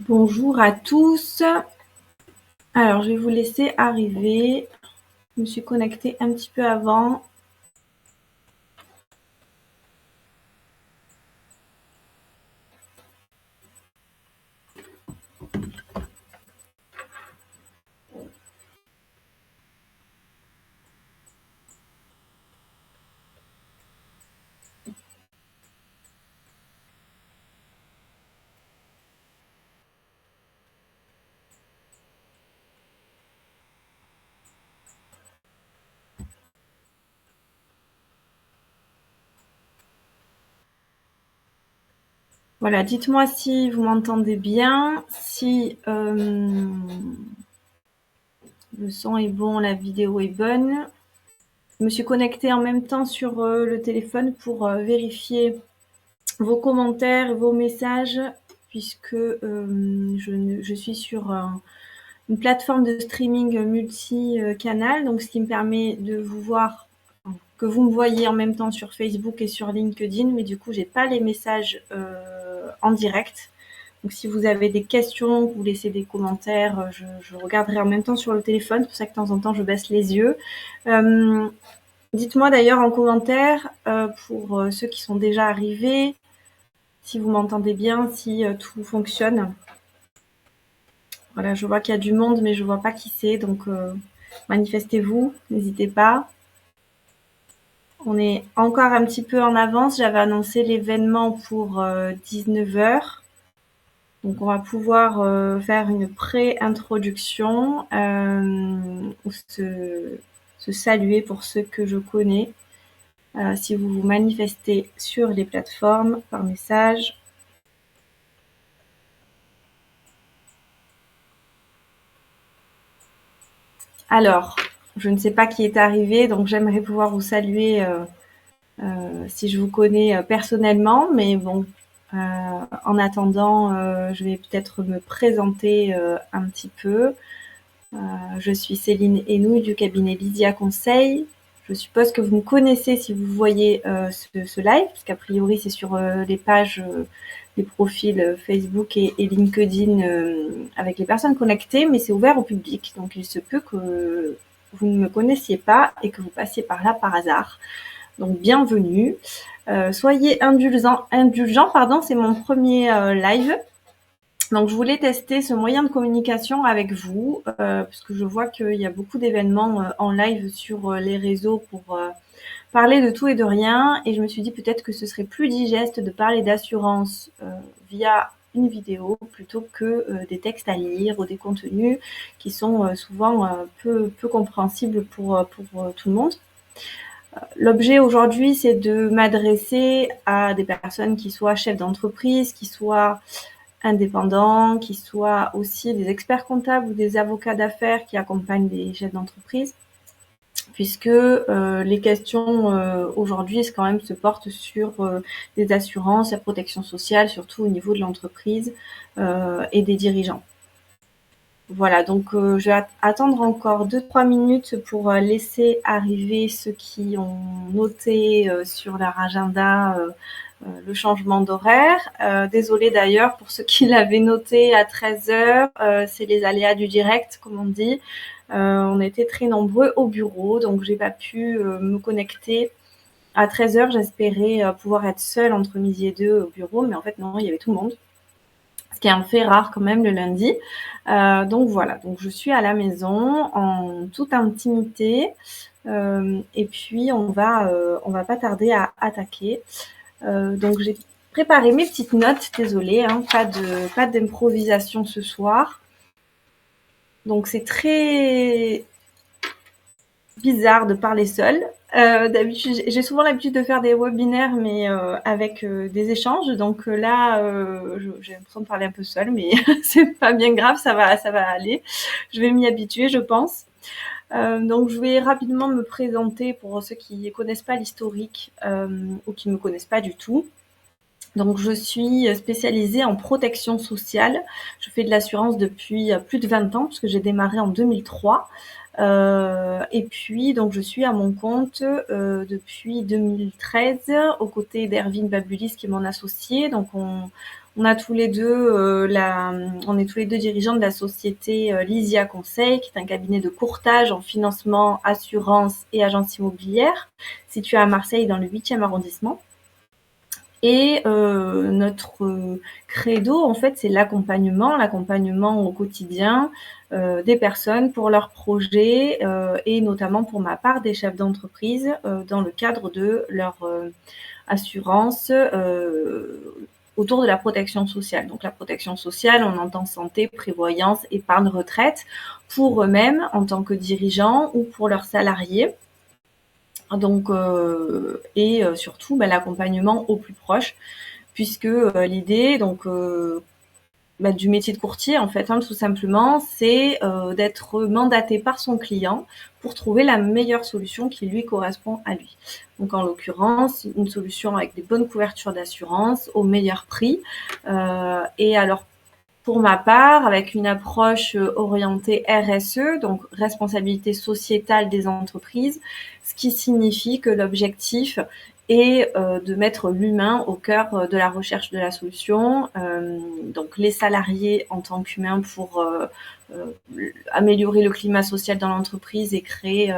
Bonjour à tous. Alors, je vais vous laisser arriver. Je me suis connectée un petit peu avant. Voilà, dites-moi si vous m'entendez bien, si le son est bon, la vidéo est bonne. Je me suis connectée en même temps sur le téléphone pour vérifier vos commentaires et vos messages, puisque je suis sur une plateforme de streaming multi-canal, donc ce qui me permet de vous voir, que vous me voyez en même temps sur Facebook et sur LinkedIn, mais du coup, j'ai pas les messages en direct. Donc, si vous avez des questions, vous laissez des commentaires, je regarderai en même temps sur le téléphone. C'est pour ça que de temps en temps, je baisse les yeux. Dites-moi d'ailleurs en commentaire, pour ceux qui sont déjà arrivés, si vous m'entendez bien, si tout fonctionne. Voilà, je vois qu'il y a du monde, mais je vois pas qui c'est, donc manifestez-vous, n'hésitez pas. On est encore un petit peu en avance. J'avais annoncé l'événement pour 19h. Donc, on va pouvoir faire une pré-introduction ou se saluer pour ceux que je connais. Si vous vous manifestez sur les plateformes par message. Alors, je ne sais pas qui est arrivé, donc j'aimerais pouvoir vous saluer si je vous connais personnellement, mais bon, en attendant, je vais peut-être me présenter un petit peu. Je suis Céline Hénouille du cabinet Lydia Conseil. Je suppose que vous me connaissez si vous voyez ce live, parce qu'a priori c'est sur les pages, les profils Facebook et LinkedIn avec les personnes connectées, mais c'est ouvert au public, donc il se peut que vous ne me connaissiez pas et que vous passiez par là par hasard. Donc bienvenue. Soyez indulgents, c'est mon premier live. Donc je voulais tester ce moyen de communication avec vous, parce que je vois qu'il y a beaucoup d'événements en live sur les réseaux pour parler de tout et de rien. Et je me suis dit peut-être que ce serait plus digeste de parler d'assurance via une vidéo plutôt que des textes à lire ou des contenus qui sont souvent peu compréhensibles pour tout le monde. L'objet aujourd'hui, c'est de m'adresser à des personnes qui soient chefs d'entreprise, qui soient indépendants, qui soient aussi des experts comptables ou des avocats d'affaires qui accompagnent des chefs d'entreprise, puisque les questions aujourd'hui quand même se portent sur les assurances, la protection sociale, surtout au niveau de l'entreprise et des dirigeants. Voilà, donc je vais attendre encore 2-3 minutes pour laisser arriver ceux qui ont noté sur leur agenda le changement d'horaire. Désolée d'ailleurs pour ceux qui l'avaient noté à 13h, c'est les aléas du direct, comme on dit. On était très nombreux au bureau, donc j'ai pas pu me connecter à 13h. J'espérais pouvoir être seule entre midi et 2 au bureau, mais en fait non, il y avait tout le monde. Ce qui est un fait rare quand même le lundi. Donc voilà, donc je suis à la maison en toute intimité et puis on va pas tarder à attaquer. Donc j'ai préparé mes petites notes, désolée, hein, pas d'improvisation ce soir. Donc c'est très bizarre de parler seule. D'habitude, j'ai souvent l'habitude de faire des webinaires, mais avec des échanges. Donc là, j'ai l'impression de parler un peu seule, mais c'est pas bien grave, ça va aller. Je vais m'y habituer, je pense. Donc je vais rapidement me présenter pour ceux qui ne connaissent pas l'historique ou qui ne me connaissent pas du tout. Donc je suis spécialisée en protection sociale. Je fais de l'assurance depuis plus de 20 ans, puisque j'ai démarré en 2003. Et puis, donc, je suis à mon compte depuis 2013, aux côtés d'Ervine Babulis, qui est mon associé. Donc, On a tous les deux on est tous les deux dirigeants de la société Lysia Conseil, qui est un cabinet de courtage en financement, assurance et agence immobilière, situé à Marseille dans le 8e arrondissement. Et notre credo, en fait, c'est l'accompagnement au quotidien des personnes pour leurs projets et notamment pour ma part des chefs d'entreprise dans le cadre de leur assurance autour de la protection sociale. Donc la protection sociale, on entend santé, prévoyance, épargne, retraite pour eux-mêmes en tant que dirigeants ou pour leurs salariés. Donc et surtout l'accompagnement au plus proche, puisque l'idée du métier de courtier, en fait, tout simplement, c'est d'être mandaté par son client pour trouver la meilleure solution qui lui correspond à lui. Donc, en l'occurrence, une solution avec des bonnes couvertures d'assurance au meilleur prix. Et alors, pour ma part, avec une approche orientée RSE, donc responsabilité sociétale des entreprises, ce qui signifie que l'objectif est de mettre l'humain au cœur de la recherche de la solution, donc les salariés en tant qu'humains pour améliorer le climat social dans l'entreprise et créer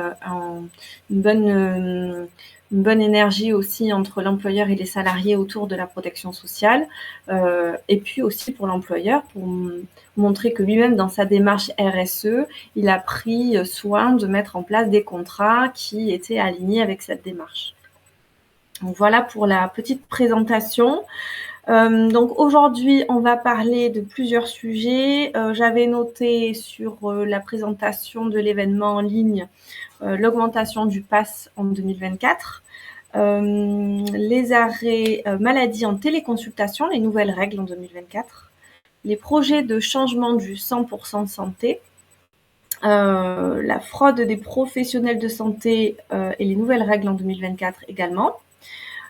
une bonne énergie aussi entre l'employeur et les salariés autour de la protection sociale, et puis aussi pour l'employeur, pour montrer que lui-même, dans sa démarche RSE, il a pris soin de mettre en place des contrats qui étaient alignés avec cette démarche. Donc voilà pour la petite présentation. Donc aujourd'hui, on va parler de plusieurs sujets. J'avais noté sur la présentation de l'événement en ligne l'augmentation du pass en 2024, les arrêts maladie en téléconsultation, les nouvelles règles en 2024, les projets de changement du 100% santé, la fraude des professionnels de santé et les nouvelles règles en 2024 également.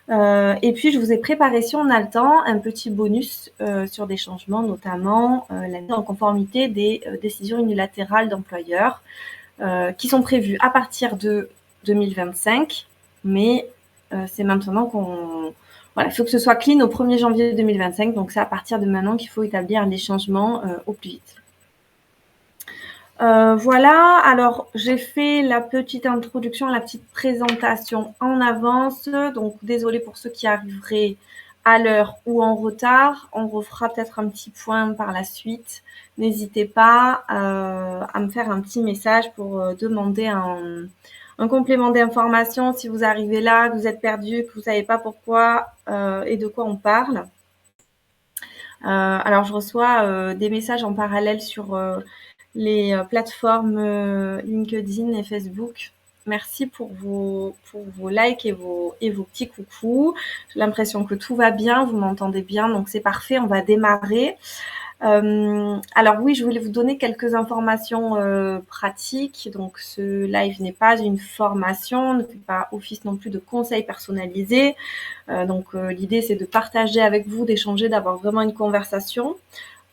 Et puis, je vous ai préparé, si on a le temps, un petit bonus sur des changements, notamment la mise en conformité des décisions unilatérales d'employeurs qui sont prévues à partir de 2025, mais c'est maintenant il faut que ce soit clean au 1er janvier 2025, donc c'est à partir de maintenant qu'il faut établir les changements au plus vite. Voilà, alors j'ai fait la petite introduction, la petite présentation en avance, donc désolée pour ceux qui arriveraient à l'heure ou en retard. On refera peut-être un petit point par la suite. N'hésitez pas à me faire un petit message pour demander un complément d'information si vous arrivez là, que vous êtes perdu, que vous savez pas pourquoi et de quoi on parle. Alors je reçois des messages en parallèle sur les plateformes LinkedIn et Facebook. Merci pour vos likes et vos petits coucous. J'ai l'impression que tout va bien, vous m'entendez bien, donc c'est parfait, on va démarrer. Alors oui, je voulais vous donner quelques informations pratiques. Donc ce live n'est pas une formation, ne fait pas office non plus de conseils personnalisés. L'idée c'est de partager avec vous, d'échanger, d'avoir vraiment une conversation.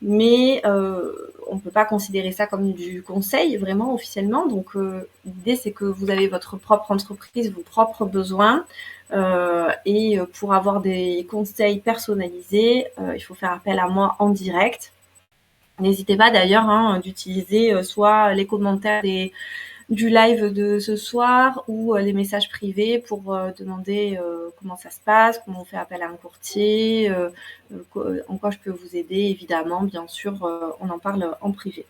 Mais on ne peut pas considérer ça comme du conseil vraiment officiellement. Donc l'idée c'est que vous avez votre propre entreprise, vos propres besoins et pour avoir des conseils personnalisés, il faut faire appel à moi en direct. N'hésitez pas d'ailleurs d'utiliser soit les commentaires du live de ce soir ou les messages privés pour demander comment ça se passe, comment on fait appel à un courtier, en quoi je peux vous aider, évidemment, bien sûr, on en parle en privé.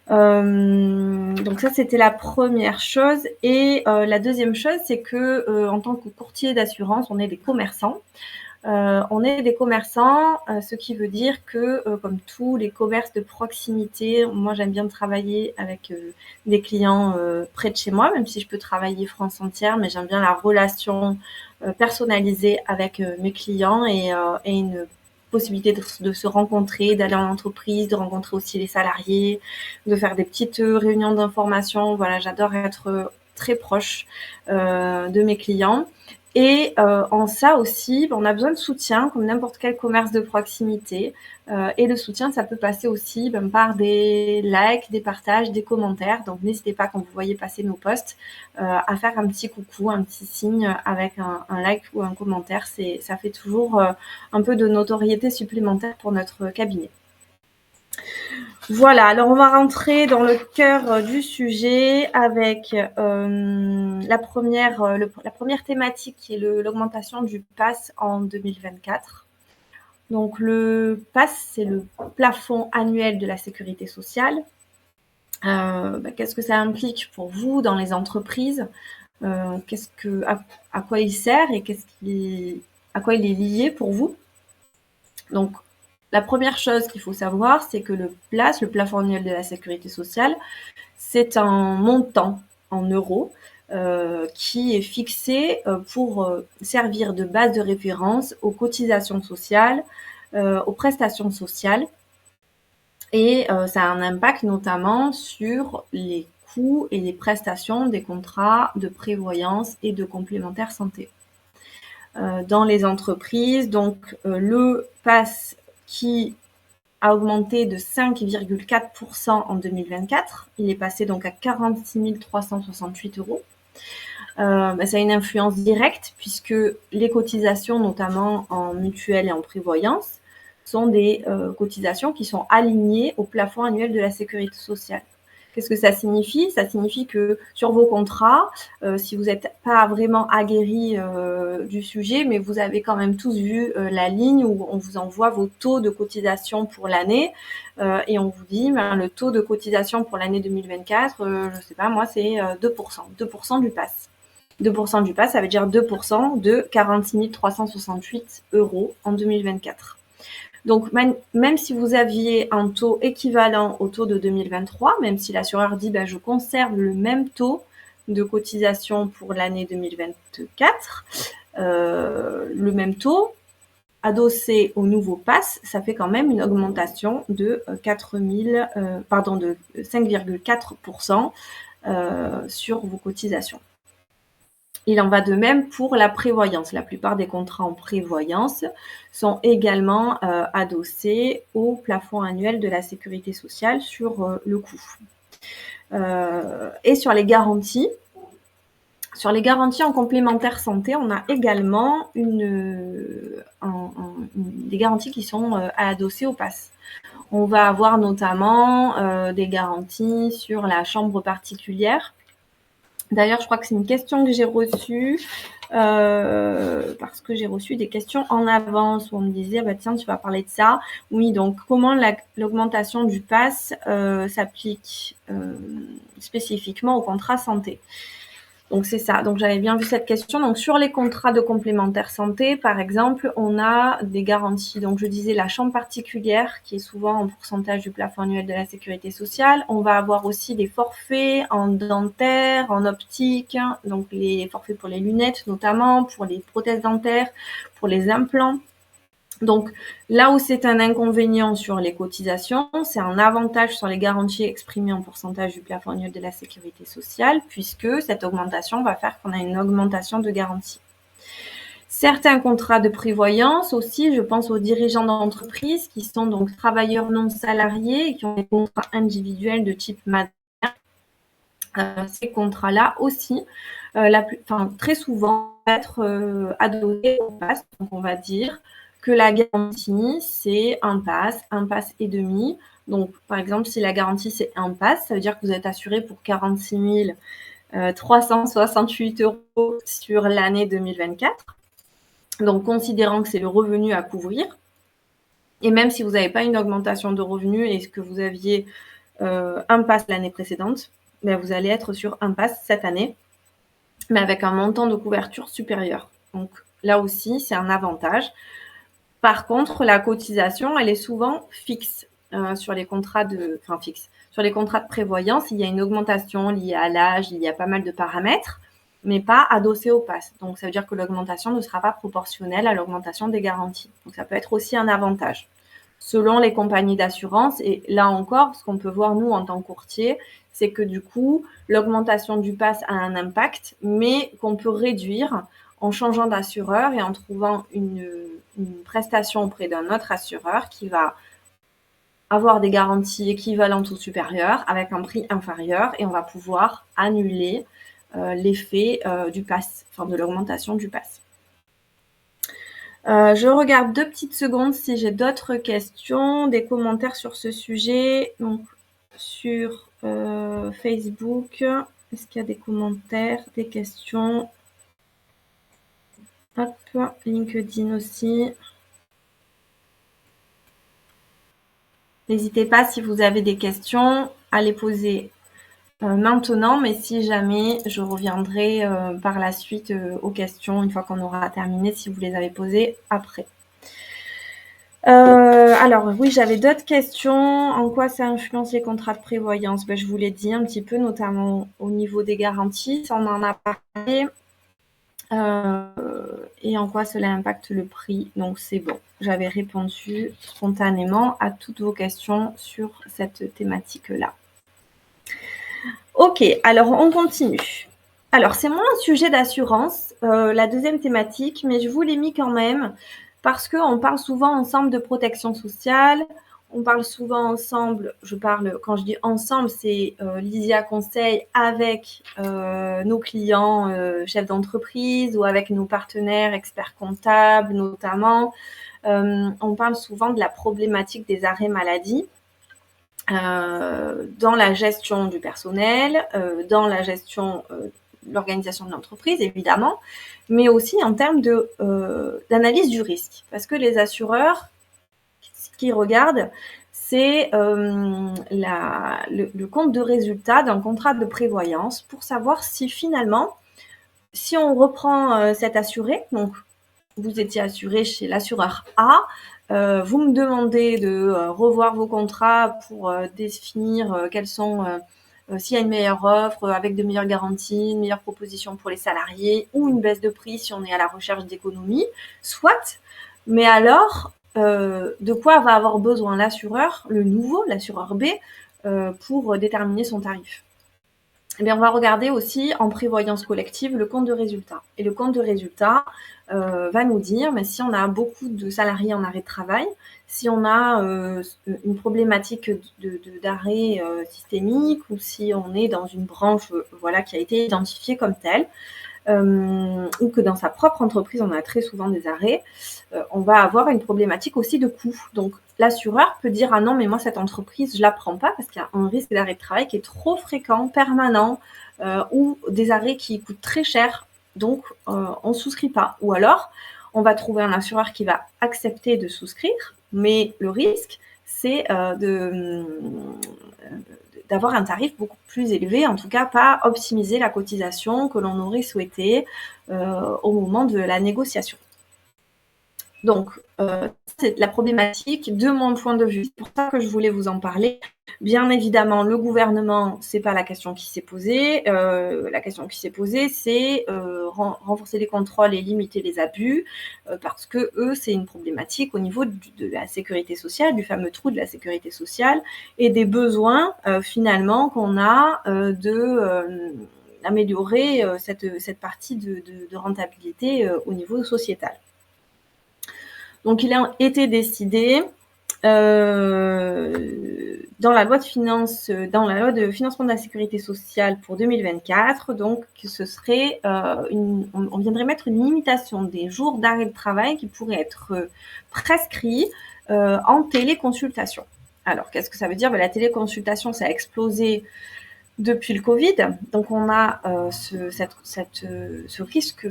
Donc ça, c'était la première chose. Et la deuxième chose, c'est que en tant que courtier d'assurance, on est des commerçants. Ce qui veut dire que, comme tous les commerces de proximité, moi j'aime bien travailler avec des clients près de chez moi, même si je peux travailler France entière, mais j'aime bien la relation personnalisée avec mes clients et une possibilité de se rencontrer, d'aller en entreprise, de rencontrer aussi les salariés, de faire des petites réunions d'information. Voilà, j'adore être très proche de mes clients. Et en ça aussi, on a besoin de soutien comme n'importe quel commerce de proximité. Et le soutien, ça peut passer aussi par des likes, des partages, des commentaires. Donc n'hésitez pas, quand vous voyez passer nos posts, à faire un petit coucou, un petit signe avec un like ou un commentaire. Ça fait toujours un peu de notoriété supplémentaire pour notre cabinet. Voilà, alors on va rentrer dans le cœur du sujet avec la première thématique qui est l'augmentation du PAS en 2024. Donc le PAS, c'est le plafond annuel de la sécurité sociale. Qu'est-ce que ça implique pour vous dans les entreprises? À quoi il sert et à quoi il est lié pour vous? Donc, la première chose qu'il faut savoir, c'est que le plafond annuel de la sécurité sociale, c'est un montant en euros qui est fixé pour servir de base de référence aux cotisations sociales, aux prestations sociales. Et ça a un impact notamment sur les coûts et les prestations des contrats de prévoyance et de complémentaire santé. Dans les entreprises, donc le PAS qui a augmenté de 5,4% en 2024. Il est passé donc à 46 368 euros. Ça a une influence directe puisque les cotisations, notamment en mutuelle et en prévoyance, sont des cotisations qui sont alignées au plafond annuel de la sécurité sociale. Qu'est-ce que ça signifie? Ça signifie que sur vos contrats, si vous n'êtes pas vraiment aguerri du sujet, mais vous avez quand même tous vu la ligne où on vous envoie vos taux de cotisation pour l'année et on vous dit le taux de cotisation pour l'année 2024, je ne sais pas moi, c'est 2%, 2% du PAS. 2% du PAS, ça veut dire 2% de 46 368 euros en 2024. Donc, même si vous aviez un taux équivalent au taux de 2023, même si l'assureur dit je conserve le même taux de cotisation pour l'année 2024, le même taux, adossé au nouveau PAS, ça fait quand même une augmentation de 5,4% sur vos cotisations. Il en va de même pour la prévoyance. La plupart des contrats en prévoyance sont également adossés au plafond annuel de la sécurité sociale sur le coût. Et sur les garanties en complémentaire santé, on a également des garanties qui sont adossées au PAS. On va avoir notamment des garanties sur la chambre particulière. D'ailleurs, je crois que c'est une question que j'ai reçue parce que j'ai reçu des questions en avance où on me disait tiens, tu vas parler de ça. Oui, donc comment l'augmentation du PAS s'applique spécifiquement au contrat santé. Donc c'est ça. Donc j'avais bien vu cette question. Donc sur les contrats de complémentaire santé, par exemple, on a des garanties. Donc je disais la chambre particulière qui est souvent en pourcentage du plafond annuel de la sécurité sociale. On va avoir aussi des forfaits en dentaire, en optique, donc les forfaits pour les lunettes notamment, pour les prothèses dentaires, pour les implants. Donc là où c'est un inconvénient sur les cotisations, c'est un avantage sur les garanties exprimées en pourcentage du plafond annuel de la sécurité sociale, puisque cette augmentation va faire qu'on a une augmentation de garantie. Certains contrats de prévoyance aussi, je pense aux dirigeants d'entreprise qui sont donc travailleurs non salariés et qui ont des contrats individuels de type MAD. Ces contrats-là aussi, très souvent, vont être adossés au PAS. Donc on va dire que la garantie, c'est un PAS et demi. Donc, par exemple, si la garantie, c'est un PAS, ça veut dire que vous êtes assuré pour 46 368 euros sur l'année 2024. Donc, considérant que c'est le revenu à couvrir, et même si vous n'avez pas une augmentation de revenus et que vous aviez un PAS l'année précédente, vous allez être sur un PAS cette année, mais avec un montant de couverture supérieur. Donc, là aussi, c'est un avantage. Par contre, la cotisation, elle est souvent fixe sur les contrats Sur les contrats de prévoyance, il y a une augmentation liée à l'âge, il y a pas mal de paramètres, mais pas adossée au PAS. Donc, ça veut dire que l'augmentation ne sera pas proportionnelle à l'augmentation des garanties. Donc, ça peut être aussi un avantage. Selon les compagnies d'assurance, et là encore, ce qu'on peut voir, nous, en tant que courtier, c'est que du coup, l'augmentation du PAS a un impact, mais qu'on peut réduire en changeant d'assureur et en trouvant une prestation auprès d'un autre assureur qui va avoir des garanties équivalentes ou supérieures avec un prix inférieur, et on va pouvoir annuler l'effet du pass, enfin de l'augmentation du pass. Je regarde 2 petites secondes si j'ai d'autres questions, des commentaires sur ce sujet. Donc, sur Facebook, est-ce qu'il y a des commentaires, des questions? Hop, LinkedIn aussi. N'hésitez pas, si vous avez des questions, à les poser maintenant, mais si jamais, je reviendrai par la suite aux questions une fois qu'on aura terminé, si vous les avez posées après. Alors oui, j'avais d'autres questions. En quoi ça influence les contrats de prévoyance? Je vous l'ai dit un petit peu, notamment au niveau des garanties, ça on en a parlé. Et en quoi cela impacte le prix. Donc c'est bon, j'avais répondu spontanément à toutes vos questions sur cette thématique-là. Ok, alors on continue. Alors c'est moins un sujet d'assurance, la deuxième thématique, mais je vous l'ai mis quand même parce qu'on parle souvent ensemble de protection sociale, on parle souvent ensemble, quand je dis ensemble, c'est Lysia Conseil avec nos clients chefs d'entreprise ou avec nos partenaires experts comptables notamment. On parle souvent de la problématique des arrêts maladie dans la gestion du personnel, dans la gestion de l'organisation de l'entreprise évidemment, mais aussi en termes d'analyse du risque. Parce que les assureurs, ce qu'ils regardent, c'est le compte de résultat d'un contrat de prévoyance pour savoir si finalement, si on reprend cet assuré, donc vous étiez assuré chez l'assureur A, vous me demandez de revoir vos contrats pour définir quels sont, s'il y a une meilleure offre avec de meilleures garanties, une meilleure proposition pour les salariés ou une baisse de prix si on est à la recherche d'économies, soit. Mais alors, de quoi va avoir besoin l'assureur, le nouveau, l'assureur B, pour déterminer son tarif? Eh bien, on va regarder aussi en prévoyance collective le compte de résultat. Et le compte de résultat va nous dire, mais si on a beaucoup de salariés en arrêt de travail, si on a une problématique d'arrêt systémique, ou si on est dans une branche qui a été identifiée comme telle, ou que dans sa propre entreprise, on a très souvent des arrêts, on va avoir une problématique aussi de coût. Donc, l'assureur peut dire « Ah non, mais moi, cette entreprise, je la prends pas parce qu'il y a un risque d'arrêt de travail qui est trop fréquent, permanent, ou des arrêts qui coûtent très cher, donc on ne souscrit pas. » Ou alors, on va trouver un assureur qui va accepter de souscrire, mais le risque, c'est d'avoir un tarif beaucoup plus élevé, en tout cas pas optimiser la cotisation que l'on aurait souhaité au moment de la négociation. Donc, c'est la problématique de mon point de vue. C'est pour ça que je voulais vous en parler. Bien évidemment, le gouvernement, c'est pas la question qui s'est posée. La question qui s'est posée, c'est renforcer les contrôles et limiter les abus, parce que eux, c'est une problématique au niveau de la sécurité sociale, du fameux trou de la sécurité sociale, et des besoins finalement qu'on a d'améliorer cette partie de rentabilité au niveau sociétal. Donc, il a été décidé dans la loi de financement de la sécurité sociale pour 2024, donc que ce serait, on viendrait mettre une limitation des jours d'arrêt de travail qui pourraient être prescrits en téléconsultation. Alors, qu'est-ce que ça veut dire? La téléconsultation, ça a explosé depuis le Covid. Donc, on a ce risque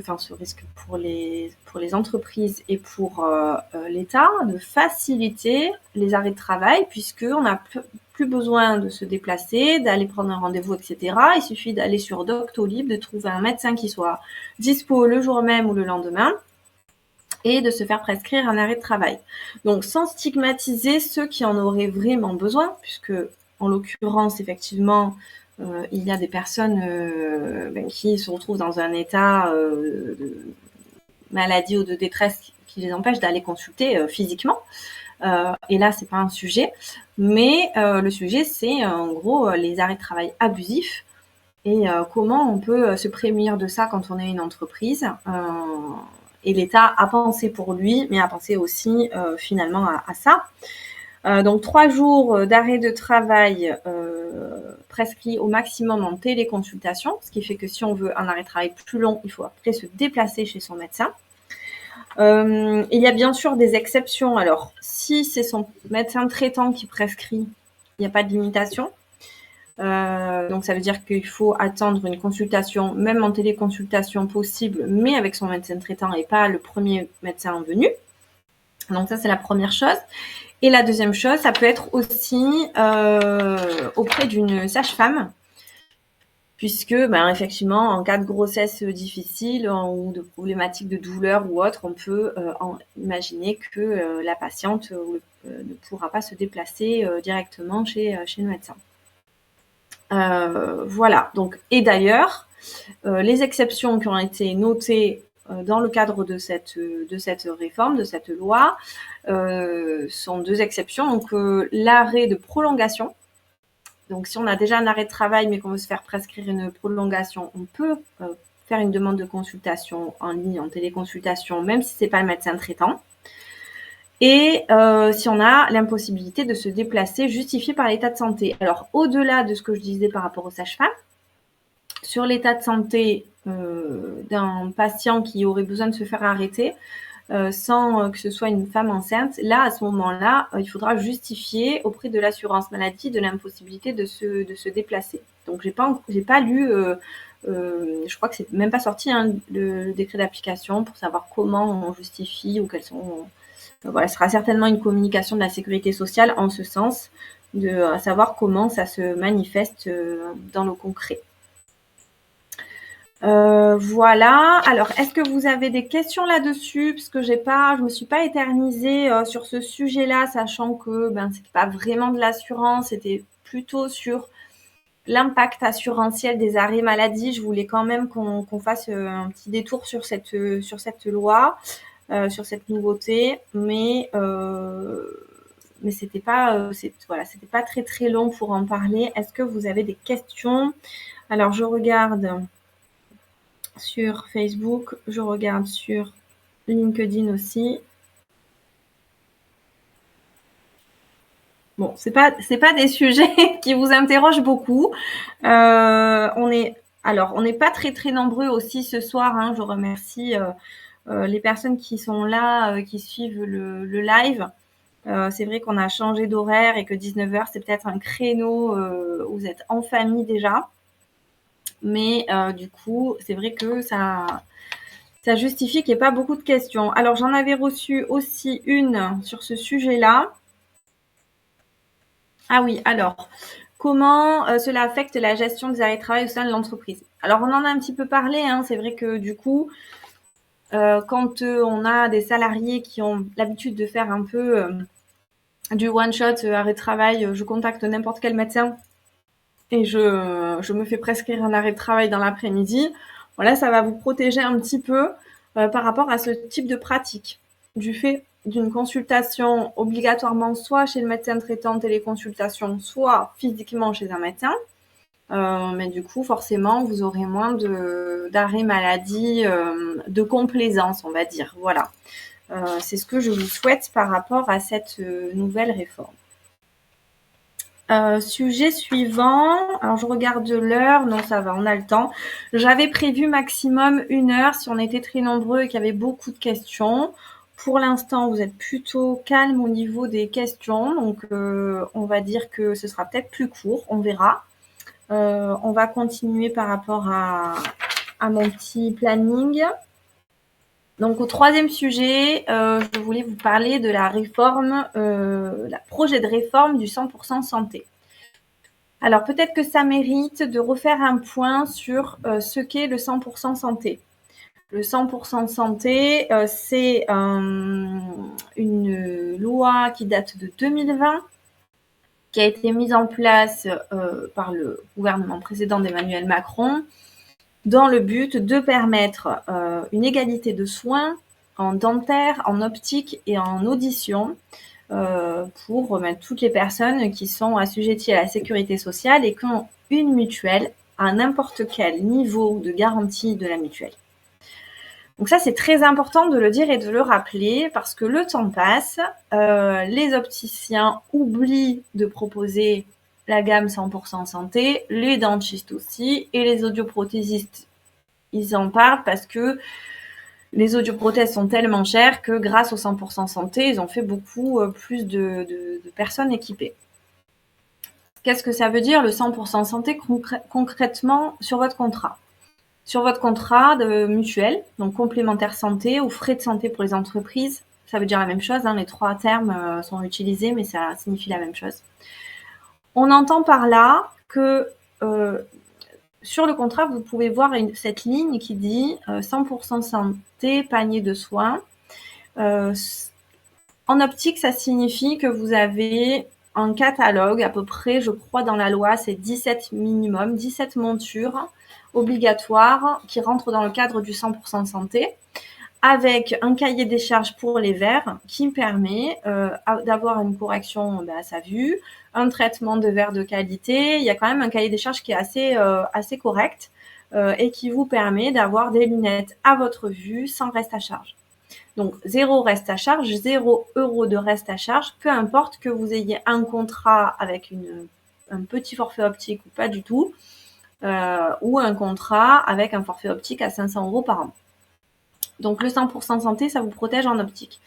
pour les entreprises et pour l'État de faciliter les arrêts de travail, puisqu'on n'a plus besoin de se déplacer, d'aller prendre un rendez-vous, etc. Il suffit d'aller sur Doctolib, de trouver un médecin qui soit dispo le jour même ou le lendemain et de se faire prescrire un arrêt de travail. Donc, sans stigmatiser ceux qui en auraient vraiment besoin, puisque, en l'occurrence, effectivement, il y a des personnes qui se retrouvent dans un état de maladie ou de détresse qui les empêche d'aller consulter physiquement. Et là, c'est pas un sujet. Mais le sujet, c'est en gros les arrêts de travail abusifs et comment on peut se prémunir de ça quand on est une entreprise. Et l'État a pensé pour lui, mais a pensé aussi finalement à ça. Donc 3 jours d'arrêt de travail prescrits au maximum en téléconsultation, ce qui fait que si on veut un arrêt de travail plus long, il faut après se déplacer chez son médecin. Il y a bien sûr des exceptions. Alors, si c'est son médecin traitant qui prescrit, il n'y a pas de limitation. Donc, ça veut dire qu'il faut attendre une consultation, même en téléconsultation possible, mais avec son médecin traitant et pas le premier médecin venu. Donc, ça, c'est la première chose. Et la deuxième chose, ça peut être aussi auprès d'une sage-femme, puisque effectivement, en cas de grossesse difficile ou de problématiques de douleur ou autre, on peut imaginer que la patiente ne pourra pas se déplacer directement chez le médecin. Voilà. Donc, et d'ailleurs, les exceptions qui ont été notées dans le cadre de cette réforme, de cette loi, sont 2 exceptions. Donc, l'arrêt de prolongation. Donc, si on a déjà un arrêt de travail, mais qu'on veut se faire prescrire une prolongation, on peut faire une demande de consultation en ligne, en téléconsultation, même si c'est pas le médecin traitant. Et si on a l'impossibilité de se déplacer justifiée par l'état de santé. Alors, au-delà de ce que je disais par rapport aux sages-femmes, sur l'état de santé d'un patient qui aurait besoin de se faire arrêter, sans que ce soit une femme enceinte, là, à ce moment-là, il faudra justifier auprès de l'assurance maladie de l'impossibilité de se déplacer. Donc, j'ai pas lu, je crois que c'est même pas sorti le décret d'application pour savoir comment on justifie ou quels sont. Voilà, ce sera certainement une communication de la sécurité sociale en ce sens, de savoir comment ça se manifeste dans le concret. Voilà. Alors, est-ce que vous avez des questions là-dessus? Parce que je me suis pas éternisée sur ce sujet-là, sachant que c'était pas vraiment de l'assurance, c'était plutôt sur l'impact assurantiel des arrêts maladie. Je voulais quand même qu'on fasse un petit détour sur cette loi, sur cette nouveauté, mais c'était pas c'était pas très très long pour en parler. Est-ce que vous avez des questions? Alors, je regarde sur Facebook, je regarde sur LinkedIn aussi. Bon, c'est pas des sujets qui vous interrogent beaucoup. On n'est pas très très nombreux aussi ce soir. Hein. Je remercie les personnes qui sont là, qui suivent le live. C'est vrai qu'on a changé d'horaire et que 19h, c'est peut-être un créneau où vous êtes en famille déjà. Mais du coup, c'est vrai que ça justifie qu'il n'y ait pas beaucoup de questions. Alors, j'en avais reçu aussi une sur ce sujet-là. Ah oui, alors, comment cela affecte la gestion des arrêts de travail au sein de l'entreprise? Alors, on en a un petit peu parlé. Hein. C'est vrai que du coup, quand on a des salariés qui ont l'habitude de faire un peu du one-shot arrêt de travail, je contacte n'importe quel médecin et je me fais prescrire un arrêt de travail dans l'après-midi. Voilà, ça va vous protéger un petit peu par rapport à ce type de pratique. Du fait d'une consultation obligatoirement soit chez le médecin traitant téléconsultation, soit physiquement chez un médecin. Mais du coup, forcément, vous aurez moins d'arrêt maladie, de complaisance, on va dire. Voilà. C'est ce que je vous souhaite par rapport à cette nouvelle réforme. Sujet suivant. Alors, je regarde l'heure. Non, ça va, on a le temps. J'avais prévu maximum 1 heure si on était très nombreux et qu'il y avait beaucoup de questions. Pour l'instant, vous êtes plutôt calme au niveau des questions. Donc, on va dire que ce sera peut-être plus court. On verra. On va continuer par rapport à mon petit planning. Donc, au 3e sujet, je voulais vous parler de la réforme, la projet de réforme du 100% santé. Alors, peut-être que ça mérite de refaire un point sur ce qu'est le 100% santé. Le 100% santé, c'est une loi qui date de 2020, qui a été mise en place par le gouvernement précédent d'Emmanuel Macron, dans le but de permettre une égalité de soins en dentaire, en optique et en audition pour toutes les personnes qui sont assujetties à la sécurité sociale et qui ont une mutuelle à n'importe quel niveau de garantie de la mutuelle. Donc ça, c'est très important de le dire et de le rappeler parce que le temps passe, les opticiens oublient de proposer la gamme 100% santé, les dentistes aussi, et les audioprothésistes, ils en parlent parce que les audioprothèses sont tellement chères que grâce au 100% santé, ils ont fait beaucoup plus de personnes équipées. Qu'est-ce que ça veut dire le 100% santé concrètement sur votre contrat ? Sur votre contrat de mutuelle, donc complémentaire santé ou frais de santé pour les entreprises, ça veut dire la même chose, hein, les trois termes sont utilisés, mais ça signifie la même chose. On entend par là que sur le contrat, vous pouvez voir cette ligne qui dit 100% santé, panier de soins. En optique, ça signifie que vous avez un catalogue, à peu près, je crois, dans la loi, c'est 17 minimum, 17 montures obligatoires qui rentrent dans le cadre du 100% santé, avec un cahier des charges pour les verres qui permet d'avoir une correction à sa vue, un traitement de verre de qualité. Il y a quand même un cahier des charges qui est assez correct et qui vous permet d'avoir des lunettes à votre vue sans reste à charge. Donc, 0 reste à charge, 0 € de reste à charge, peu importe que vous ayez un contrat avec un petit forfait optique ou pas du tout, ou un contrat avec un forfait optique à 500 € par an. Donc, le 100% santé, ça vous protège en optique.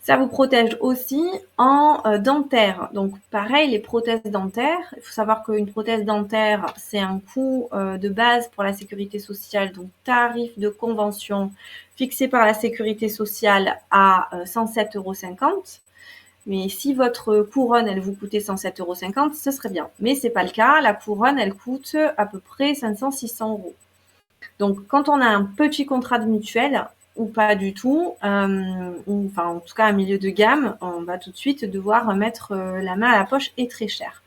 Ça vous protège aussi en dentaire. Donc, pareil, les prothèses dentaires. Il faut savoir qu'une prothèse dentaire, c'est un coût de base pour la sécurité sociale, donc tarif de convention fixé par la sécurité sociale à 107,50 €. Mais si votre couronne, elle vous coûtait 107,50 €, ce serait bien. Mais c'est pas le cas. La couronne, elle coûte à peu près 500-600 €. Donc, quand on a un petit contrat de mutuelle, ou pas du tout, ou enfin en tout cas un milieu de gamme, on va tout de suite devoir mettre la main à la poche et très cher.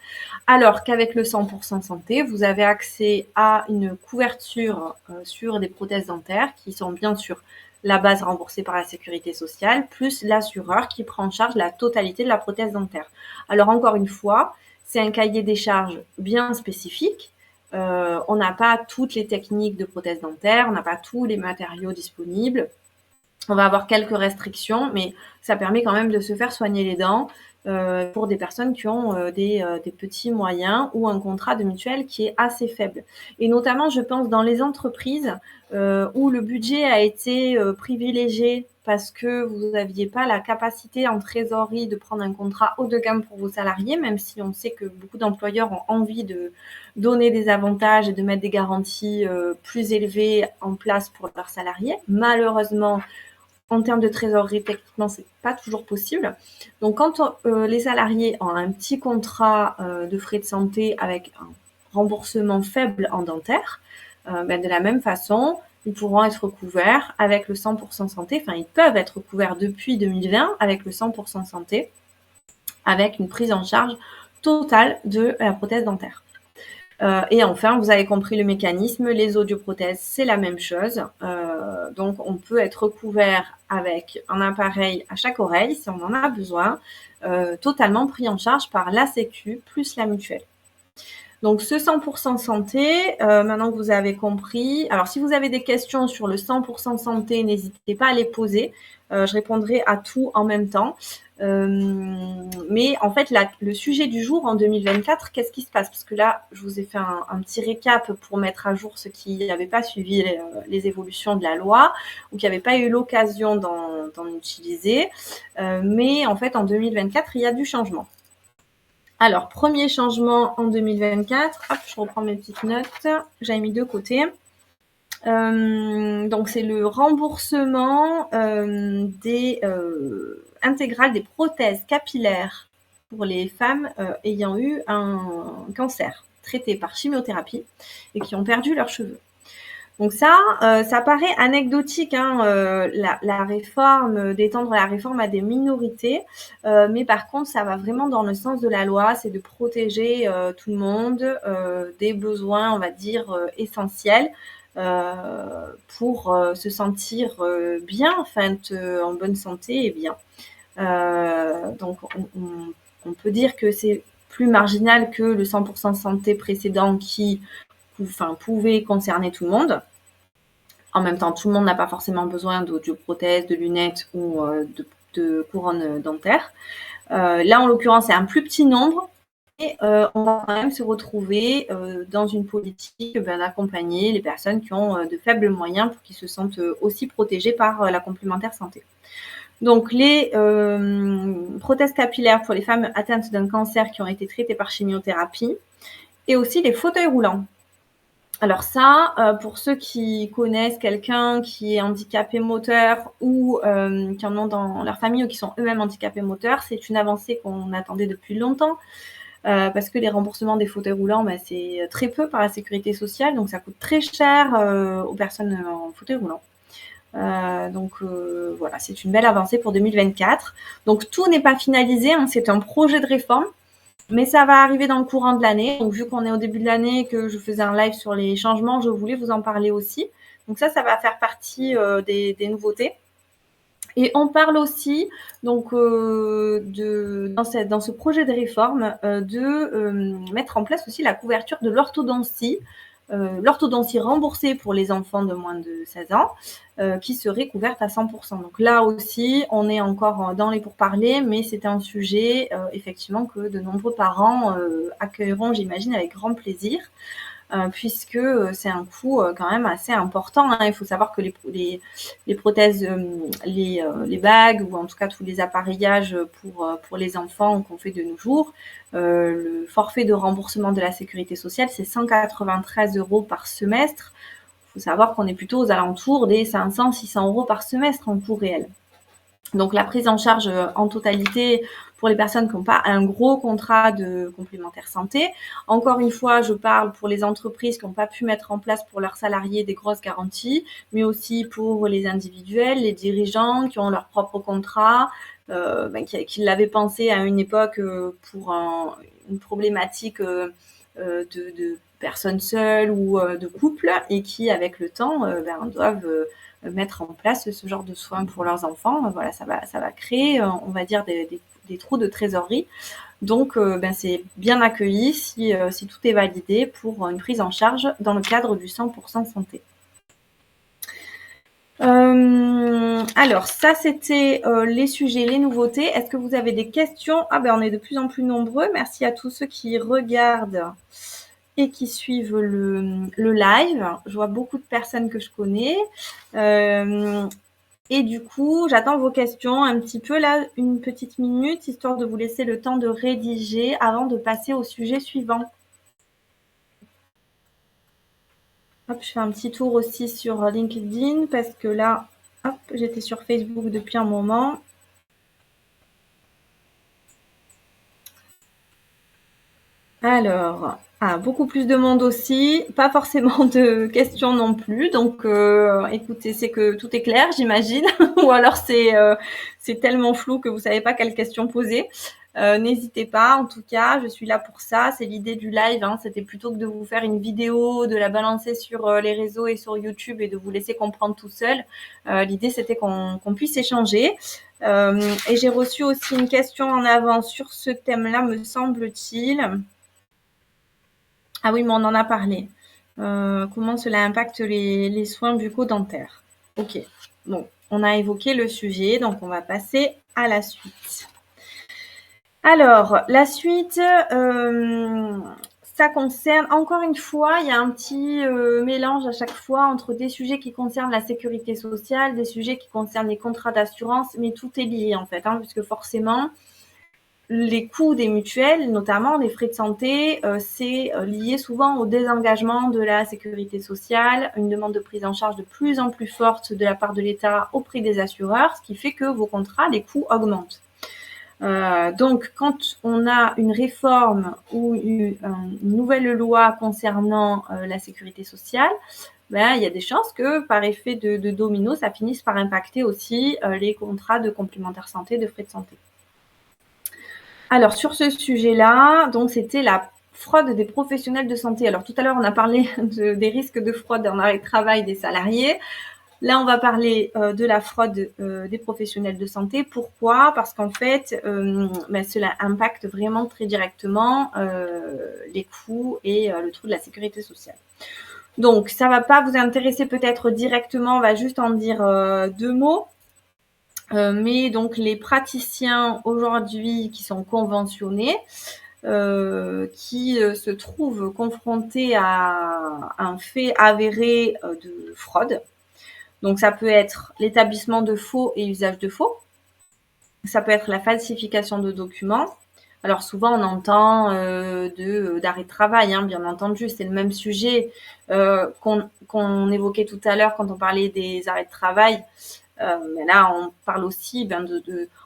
Alors qu'avec le 100% santé, vous avez accès à une couverture sur des prothèses dentaires qui sont bien sûr la base remboursée par la sécurité sociale, plus l'assureur qui prend en charge la totalité de la prothèse dentaire. Alors encore une fois, c'est un cahier des charges bien spécifique. On n'a pas toutes les techniques de prothèse dentaire, on n'a pas tous les matériaux disponibles. On va avoir quelques restrictions, mais ça permet quand même de se faire soigner les dents pour des personnes qui ont des petits moyens ou un contrat de mutuelle qui est assez faible. Et notamment, je pense, dans les entreprises où le budget a été privilégié parce que vous n'aviez pas la capacité en trésorerie de prendre un contrat haut de gamme pour vos salariés, même si on sait que beaucoup d'employeurs ont envie de donner des avantages et de mettre des garanties plus élevées en place pour leurs salariés. Malheureusement, en termes de trésorerie, techniquement, c'est pas toujours possible. Donc, quand les salariés ont un petit contrat de frais de santé avec un remboursement faible en dentaire, de la même façon, ils pourront être couverts avec le 100% santé. Enfin, ils peuvent être couverts depuis 2020 avec le 100% santé, avec une prise en charge totale de la prothèse dentaire. Et enfin, vous avez compris le mécanisme, les audioprothèses, c'est la même chose. Donc, on peut être couvert avec un appareil à chaque oreille, si on en a besoin, totalement pris en charge par la Sécu plus la mutuelle. Donc, ce 100% santé, maintenant que vous avez compris, alors si vous avez des questions sur le 100% santé, n'hésitez pas à les poser. Je répondrai à tout en même temps. Mais en fait, le sujet du jour en 2024, qu'est-ce qui se passe? Parce que là, je vous ai fait un petit récap pour mettre à jour ceux qui n'avaient pas suivi les évolutions de la loi ou qui n'avaient pas eu l'occasion d'en utiliser. Mais en fait, en 2024, il y a du changement. Alors, premier changement en 2024. Hop, je reprends mes petites notes. J'avais mis de côté. Donc, c'est le remboursement intégral des prothèses capillaires pour les femmes ayant eu un cancer traité par chimiothérapie et qui ont perdu leurs cheveux. Donc ça paraît anecdotique, hein, la réforme, d'étendre la réforme à des minorités, mais par contre, ça va vraiment dans le sens de la loi, c'est de protéger tout le monde des besoins, on va dire, essentiels pour se sentir bien, enfin, en bonne santé et bien. Donc, on peut dire que c'est plus marginal que le 100% santé précédent qui pouvait concerner tout le monde. En même temps, tout le monde n'a pas forcément besoin d'audioprothèses, de lunettes ou de couronnes dentaires. Là, en l'occurrence, c'est un plus petit nombre. Et on va quand même se retrouver dans une politique d'accompagner les personnes qui ont de faibles moyens pour qu'ils se sentent aussi protégés par la complémentaire santé. Donc, les prothèses capillaires pour les femmes atteintes d'un cancer qui ont été traitées par chimiothérapie et aussi les fauteuils roulants. Alors ça, pour ceux qui connaissent quelqu'un qui est handicapé moteur ou qui en ont dans leur famille ou qui sont eux-mêmes handicapés moteurs, c'est une avancée qu'on attendait depuis longtemps. Parce que les remboursements des fauteuils roulants, c'est très peu par la sécurité sociale, donc ça coûte très cher aux personnes en fauteuil roulant. Donc voilà, c'est une belle avancée pour 2024. Donc tout n'est pas finalisé, hein, c'est un projet de réforme, mais ça va arriver dans le courant de l'année. Donc vu qu'on est au début de l'année et que je faisais un live sur les changements, je voulais vous en parler aussi. Donc ça va faire partie des nouveautés. Et on parle aussi, donc, dans ce projet de réforme, de mettre en place aussi la couverture de l'orthodontie remboursée pour les enfants de moins de 16 ans, qui serait couverte à 100%. Donc là aussi, on est encore dans les pourparlers, mais c'est un sujet, effectivement, que de nombreux parents accueilleront, j'imagine, avec grand plaisir. Puisque c'est un coût quand même assez important. Hein. Il faut savoir que les prothèses, les bagues ou en tout cas tous les appareillages pour les enfants qu'on fait de nos jours, le forfait de remboursement de la sécurité sociale, c'est 193 € par semestre. Il faut savoir qu'on est plutôt aux alentours des 500-600 € par semestre en coût réel. Donc la prise en charge en totalité pour les personnes qui n'ont pas un gros contrat de complémentaire santé. Encore une fois, je parle pour les entreprises qui n'ont pas pu mettre en place pour leurs salariés des grosses garanties, mais aussi pour les individuels, les dirigeants qui ont leur propre contrat, qui l'avaient pensé à une époque pour une problématique de personnes seules ou de couples et qui, avec le temps, doivent mettre en place ce genre de soins pour leurs enfants. Voilà, ça va créer, on va dire, des trous de trésorerie. Donc, c'est bien accueilli si tout est validé pour une prise en charge dans le cadre du 100% santé. Alors, ça, c'était les sujets, les nouveautés. Est-ce que vous avez des questions? On est de plus en plus nombreux. Merci à tous ceux qui regardent et qui suivent le live. Je vois beaucoup de personnes que je connais. Et du coup, j'attends vos questions un petit peu là, une petite minute, histoire de vous laisser le temps de rédiger avant de passer au sujet suivant. Hop, je fais un petit tour aussi sur LinkedIn parce que là, hop, j'étais sur Facebook depuis un moment. Alors, beaucoup plus de monde aussi, pas forcément de questions non plus. Donc, écoutez, c'est que tout est clair, j'imagine, ou alors c'est tellement flou que vous savez pas quelle question poser. N'hésitez pas, en tout cas, je suis là pour ça. C'est l'idée du live, hein. C'était plutôt que de vous faire une vidéo, de la balancer sur les réseaux et sur YouTube et de vous laisser comprendre tout seul. L'idée, c'était qu'on puisse échanger. Et j'ai reçu aussi une question en avant sur ce thème-là, me semble-t-il. Ah oui, mais on en a parlé. Comment cela impacte les soins bucco-dentaires. Ok, bon, on a évoqué le sujet, donc on va passer à la suite. Alors, la suite, ça concerne, encore une fois, il y a un petit mélange à chaque fois entre des sujets qui concernent la sécurité sociale, des sujets qui concernent les contrats d'assurance, mais tout est lié en fait, hein, puisque forcément, les coûts des mutuelles, notamment des frais de santé, c'est lié souvent au désengagement de la sécurité sociale, une demande de prise en charge de plus en plus forte de la part de l'État auprès des assureurs, ce qui fait que vos contrats, les coûts augmentent. Donc, quand on a une réforme ou une nouvelle loi concernant la sécurité sociale, il y a des chances que, par effet de domino, ça finisse par impacter aussi les contrats de complémentaire santé, de frais de santé. Alors, sur ce sujet-là, donc c'était la fraude des professionnels de santé. Alors, tout à l'heure, on a parlé des risques de fraude en arrêt de travail des salariés. Là, on va parler de la fraude des professionnels de santé. Pourquoi? Parce qu'en fait, cela impacte vraiment très directement les coûts et le trou de la sécurité sociale. Donc, ça va pas vous intéresser peut-être directement, on va juste en dire 2 mots. Mais donc, les praticiens aujourd'hui qui sont conventionnés, qui se trouvent confrontés à un fait avéré de fraude. Donc, ça peut être l'établissement de faux et usage de faux. Ça peut être la falsification de documents. Alors, souvent, on entend d'arrêt de travail, hein, bien entendu. C'est le même sujet qu'on évoquait tout à l'heure quand on parlait des arrêts de travail. Mais là, on parle aussi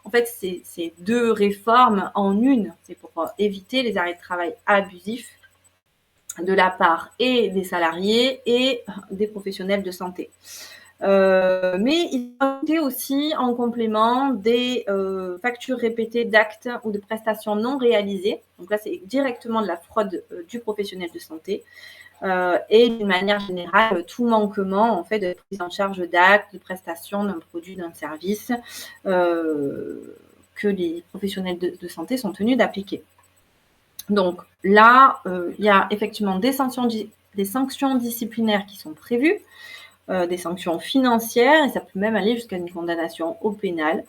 en fait, c'est 2 réformes en une. C'est pour éviter les arrêts de travail abusifs de la part et des salariés et des professionnels de santé. Mais il faut ajouter aussi en complément des factures répétées d'actes ou de prestations non réalisées. Donc là, c'est directement de la fraude du professionnel de santé. Et d'une manière générale, tout manquement en fait de prise en charge d'actes, de prestations, d'un produit, d'un service que les professionnels de santé sont tenus d'appliquer. Donc là, il y a effectivement des sanctions disciplinaires qui sont prévues, des sanctions financières, et ça peut même aller jusqu'à une condamnation au pénal.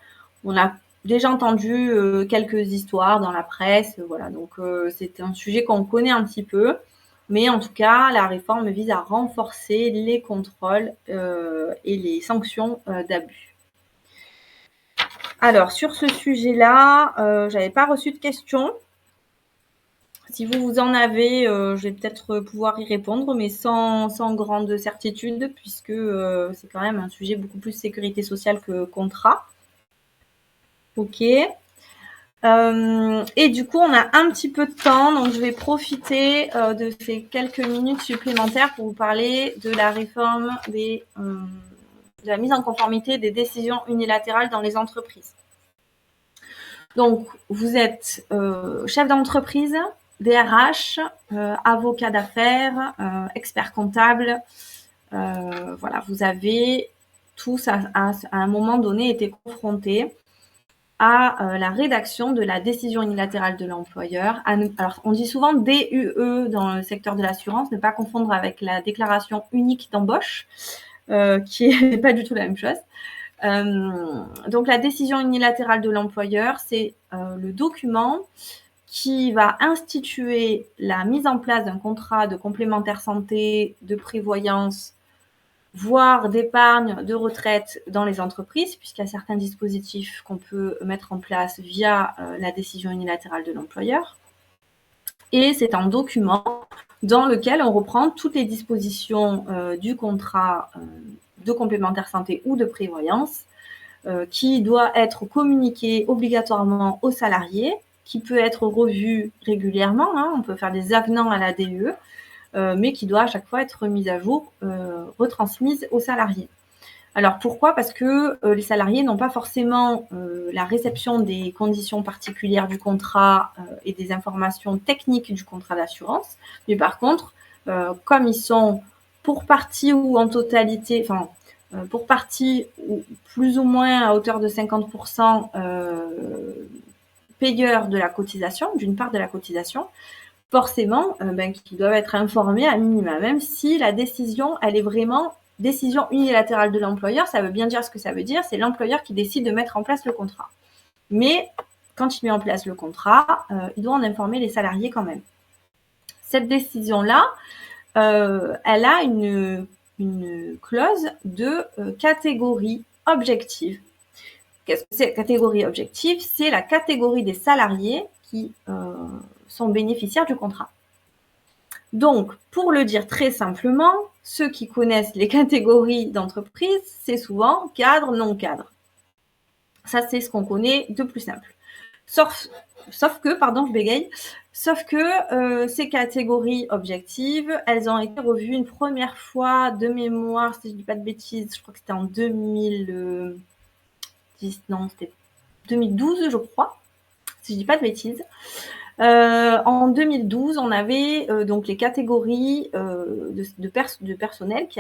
On a déjà entendu quelques histoires dans la presse, voilà, donc c'est un sujet qu'on connaît un petit peu, mais en tout cas, la réforme vise à renforcer les contrôles et les sanctions d'abus. Alors, sur ce sujet-là, j'avais pas reçu de questions. Si vous en avez, je vais peut-être pouvoir y répondre, mais sans grande certitude, puisque c'est quand même un sujet beaucoup plus sécurité sociale que contrat. Ok. Et du coup, on a un petit peu de temps, donc je vais profiter de ces quelques minutes supplémentaires pour vous parler de la réforme de la mise en conformité des décisions unilatérales dans les entreprises. Donc, vous êtes chef d'entreprise, DRH, avocat d'affaires, expert comptable. Voilà, vous avez tous à un moment donné été confrontés à la rédaction de la décision unilatérale de l'employeur. Alors, on dit souvent DUE dans le secteur de l'assurance, ne pas confondre avec la déclaration unique d'embauche, qui n'est pas du tout la même chose. Donc, la décision unilatérale de l'employeur, c'est le document qui va instituer la mise en place d'un contrat de complémentaire santé, de prévoyance, voire d'épargne de retraite dans les entreprises, puisqu'il y a certains dispositifs qu'on peut mettre en place via la décision unilatérale de l'employeur. Et c'est un document dans lequel on reprend toutes les dispositions du contrat de complémentaire santé ou de prévoyance qui doit être communiqué obligatoirement aux salariés, qui peut être revu régulièrement, hein, on peut faire des avenants à la DUE, mais qui doit à chaque fois être mise à jour, retransmise aux salariés. Alors pourquoi? Parce que les salariés n'ont pas forcément la réception des conditions particulières du contrat et des informations techniques du contrat d'assurance, mais par contre, comme ils sont pour partie ou en totalité, enfin pour partie ou plus ou moins à hauteur de 50% payeurs de la cotisation, d'une part de la cotisation, forcément qu'ils doivent être informés à minima, même si la décision, elle est vraiment décision unilatérale de l'employeur. Ça veut bien dire ce que ça veut dire, c'est l'employeur qui décide de mettre en place le contrat. Mais quand il met en place le contrat, il doit en informer les salariés quand même. Cette décision-là, elle a une clause de catégorie objective. Qu'est-ce que c'est catégorie objective? C'est la catégorie des salariés qui sont bénéficiaires du contrat. Donc, pour le dire très simplement, ceux qui connaissent les catégories d'entreprise, c'est souvent cadre, non cadre. Ça, c'est ce qu'on connaît de plus simple. Sauf que, pardon, je bégaye, sauf que ces catégories objectives, elles ont été revues une première fois de mémoire, si je ne dis pas de bêtises, je crois que c'était en 2012, je crois, si je ne dis pas de bêtises. En 2012, on avait donc les catégories de personnel qui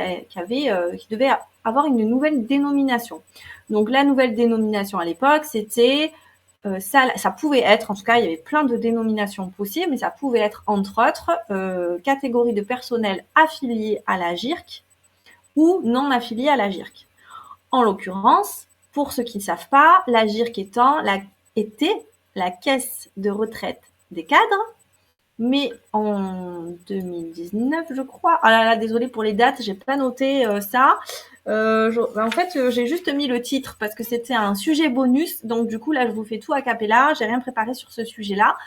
devaient avoir une nouvelle dénomination. Donc la nouvelle dénomination à l'époque, c'était ça pouvait être, en tout cas, il y avait plein de dénominations possibles, mais ça pouvait être, entre autres, catégorie de personnel affilié à la GIRC ou non affilié à la GIRC. En l'occurrence, pour ceux qui ne savent pas, la GIRC était la caisse de retraite des cadres, mais en 2019, je crois. Ah là là, désolée pour les dates, j'ai pas noté ça. En fait, j'ai juste mis le titre parce que c'était un sujet bonus. Donc du coup, là, je vous fais tout a cappella. J'ai rien préparé sur ce sujet-là.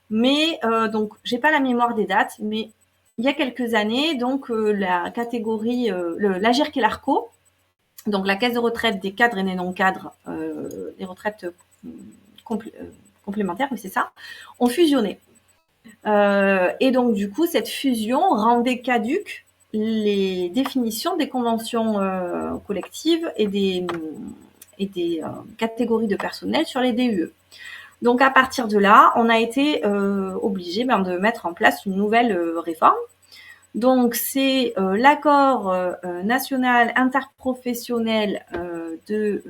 Mais donc, j'ai pas la mémoire des dates, mais il y a quelques années, donc la catégorie, la GIRC et l'ARCO, donc la caisse de retraite des cadres et des non-cadres, les retraites complémentaires, oui, c'est ça, ont fusionné. Et donc, du coup, cette fusion rendait caduques les définitions des conventions collectives et des catégories de personnel sur les DUE. Donc, à partir de là, on a été obligé de mettre en place une nouvelle réforme. Donc, c'est l'accord national interprofessionnel de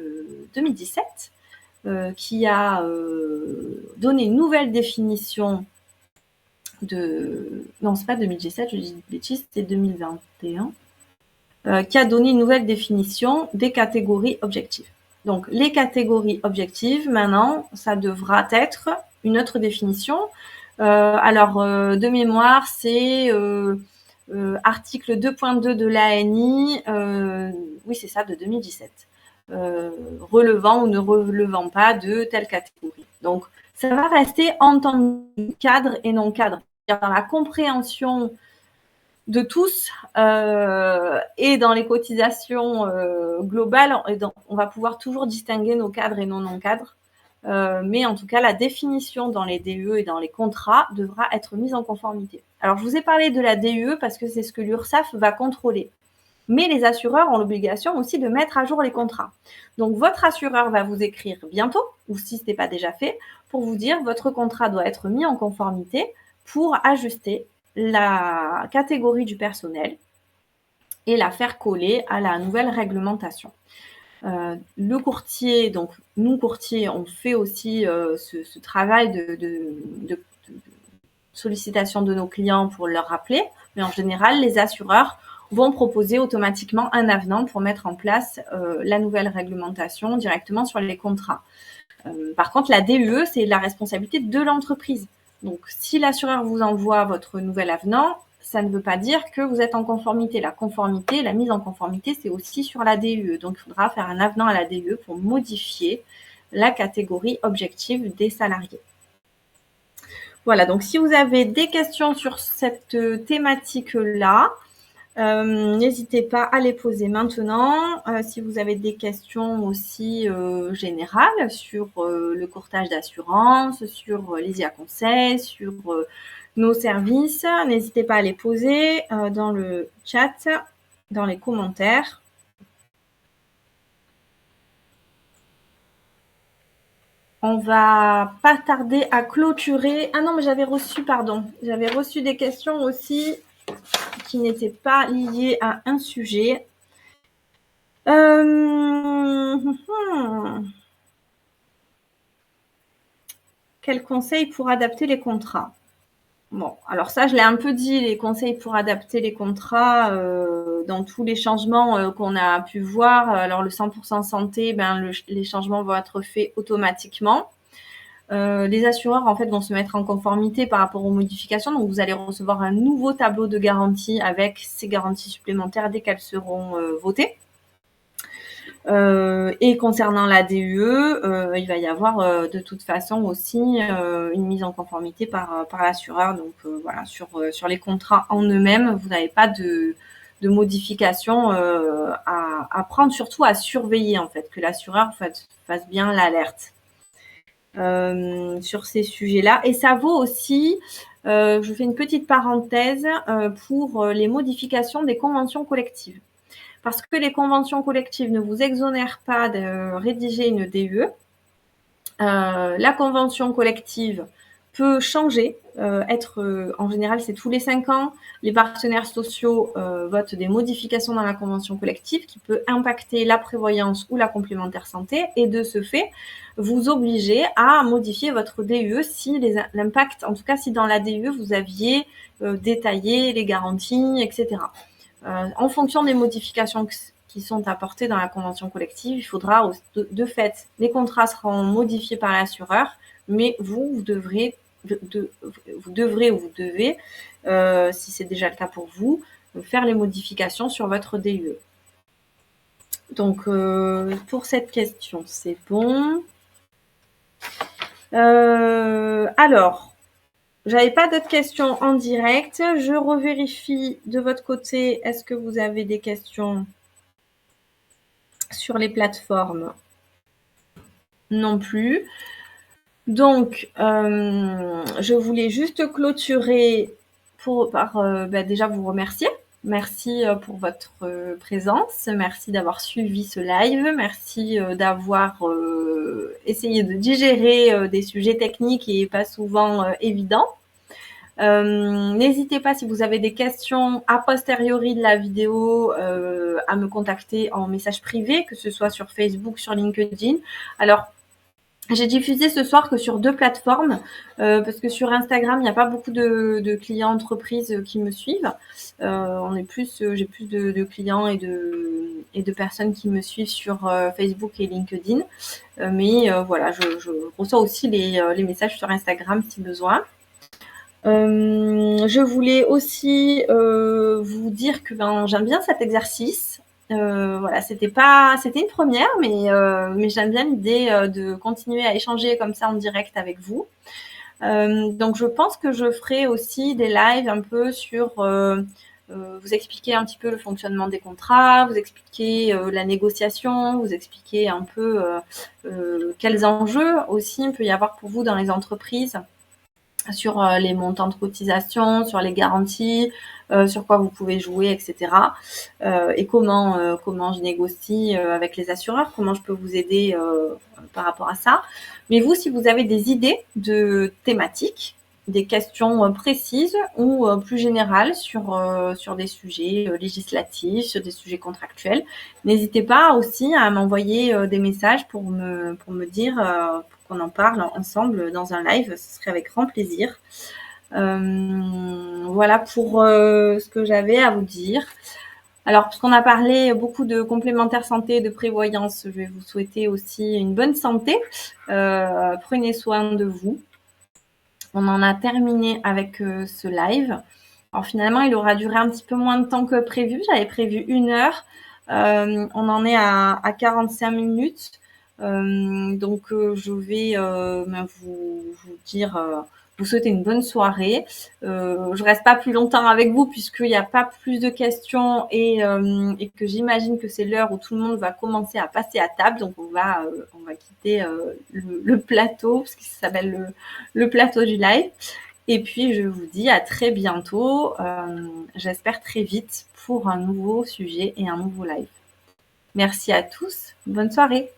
2017 qui a donné une nouvelle définition non, c'est pas 2017, je dis une bêtise, c'est 2021, qui a donné une nouvelle définition des catégories objectives. Donc, les catégories objectives, maintenant, ça devra être une autre définition. Alors, de mémoire, c'est article 2.2 de l'ANI, oui, c'est ça, de 2017, relevant ou ne relevant pas de telle catégorie. Donc, ça va rester entendu cadre et non cadre. Dans la compréhension de tous et dans les cotisations globales, on va pouvoir toujours distinguer nos cadres et nos non-cadres. Mais en tout cas, la définition dans les DUE et dans les contrats devra être mise en conformité. Alors, je vous ai parlé de la DUE parce que c'est ce que l'URSSAF va contrôler. Mais les assureurs ont l'obligation aussi de mettre à jour les contrats. Donc, votre assureur va vous écrire bientôt, ou si ce n'est pas déjà fait, pour vous dire votre contrat doit être mis en conformité pour ajuster la catégorie du personnel et la faire coller à la nouvelle réglementation. Le courtier, donc nous courtiers, on fait aussi ce travail de sollicitation de nos clients pour leur rappeler, mais en général, les assureurs vont proposer automatiquement un avenant pour mettre en place la nouvelle réglementation directement sur les contrats. Par contre, la DUE, c'est la responsabilité de l'entreprise. Donc, si l'assureur vous envoie votre nouvel avenant, ça ne veut pas dire que vous êtes en conformité. La conformité, la mise en conformité, c'est aussi sur la DUE. Donc, il faudra faire un avenant à la DUE pour modifier la catégorie objective des salariés. Voilà, donc si vous avez des questions sur cette thématique-là, n'hésitez pas à les poser maintenant. Si vous avez des questions aussi générales sur le courtage d'assurance, sur les IA conseils, sur nos services, n'hésitez pas à les poser dans le chat, dans les commentaires. On va pas tarder à clôturer. Ah non, mais j'avais reçu des questions aussi qui n'étaient pas liées à un sujet. Quels conseils pour adapter les contrats? Bon, alors ça, je l'ai un peu dit, les conseils pour adapter les contrats dans tous les changements qu'on a pu voir. Alors, le 100% santé, les changements vont être faits automatiquement. Les assureurs, en fait, vont se mettre en conformité par rapport aux modifications. Donc, vous allez recevoir un nouveau tableau de garantie avec ces garanties supplémentaires dès qu'elles seront votées. Et concernant la DUE, il va y avoir de toute façon aussi une mise en conformité par l'assureur. Donc voilà, sur les contrats en eux-mêmes, vous n'avez pas de modifications à prendre, surtout à surveiller en fait, que l'assureur fasse bien l'alerte sur ces sujets-là. Et ça vaut aussi, je fais une petite parenthèse, pour les modifications des conventions collectives. Parce que les conventions collectives ne vous exonèrent pas de rédiger une DUE. La convention collective peut changer en général, c'est tous les 5 ans, les partenaires sociaux votent des modifications dans la convention collective qui peut impacter la prévoyance ou la complémentaire santé et de ce fait, vous obliger à modifier votre DUE si l'impact, en tout cas si dans la DUE, vous aviez détaillé les garanties, etc. En fonction des modifications qui sont apportées dans la convention collective, il faudra de fait, les contrats seront modifiés par l'assureur, mais vous devrez ou vous devez, si c'est déjà le cas pour vous, faire les modifications sur votre DUE. Donc, pour cette question, c'est bon. Alors, j'avais pas d'autres questions en direct. Je revérifie de votre côté, est-ce que vous avez des questions sur les plateformes? Non plus. Donc, je voulais juste clôturer par déjà vous remercier. Merci pour votre présence. Merci d'avoir suivi ce live. Merci d'avoir essayé de digérer des sujets techniques et pas souvent évidents. N'hésitez pas, si vous avez des questions a posteriori de la vidéo, à me contacter en message privé, que ce soit sur Facebook, sur LinkedIn. Alors, j'ai diffusé ce soir que sur 2 plateformes, parce que sur Instagram, il n'y a pas beaucoup de clients entreprises qui me suivent. J'ai plus de clients et de personnes qui me suivent sur Facebook et LinkedIn. Mais voilà, je reçois aussi les messages sur Instagram si besoin. Je voulais aussi vous dire que j'aime bien cet exercice. Voilà, c'était une première, mais j'aime bien l'idée de continuer à échanger comme ça en direct avec vous. Donc je pense que je ferai aussi des lives un peu sur vous expliquer un petit peu le fonctionnement des contrats, vous expliquer la négociation, vous expliquer un peu quels enjeux aussi il peut y avoir pour vous dans les entreprises sur les montants de cotisation, sur les garanties, sur quoi vous pouvez jouer, etc. Et comment je négocie avec les assureurs, comment je peux vous aider par rapport à ça. Mais vous, si vous avez des idées de thématiques, des questions précises ou plus générales sur des sujets législatifs, sur des sujets contractuels, n'hésitez pas aussi à m'envoyer des messages pour me dire qu'on en parle ensemble dans un live, ce serait avec grand plaisir. Voilà pour ce que j'avais à vous dire. Alors, puisqu'on a parlé beaucoup de complémentaire santé et de prévoyance, je vais vous souhaiter aussi une bonne santé. Prenez soin de vous. On en a terminé avec ce live. Alors finalement, il aura duré un petit peu moins de temps que prévu. J'avais prévu 1 heure. On en est à 45 minutes. Donc, je vais vous dire, vous souhaiter une bonne soirée. Je reste pas plus longtemps avec vous puisqu'il n'y a pas plus de questions et que j'imagine que c'est l'heure où tout le monde va commencer à passer à table. Donc, on va quitter le plateau, parce que ça s'appelle le plateau du live. Et puis, je vous dis à très bientôt, j'espère très vite, pour un nouveau sujet et un nouveau live. Merci à tous. Bonne soirée.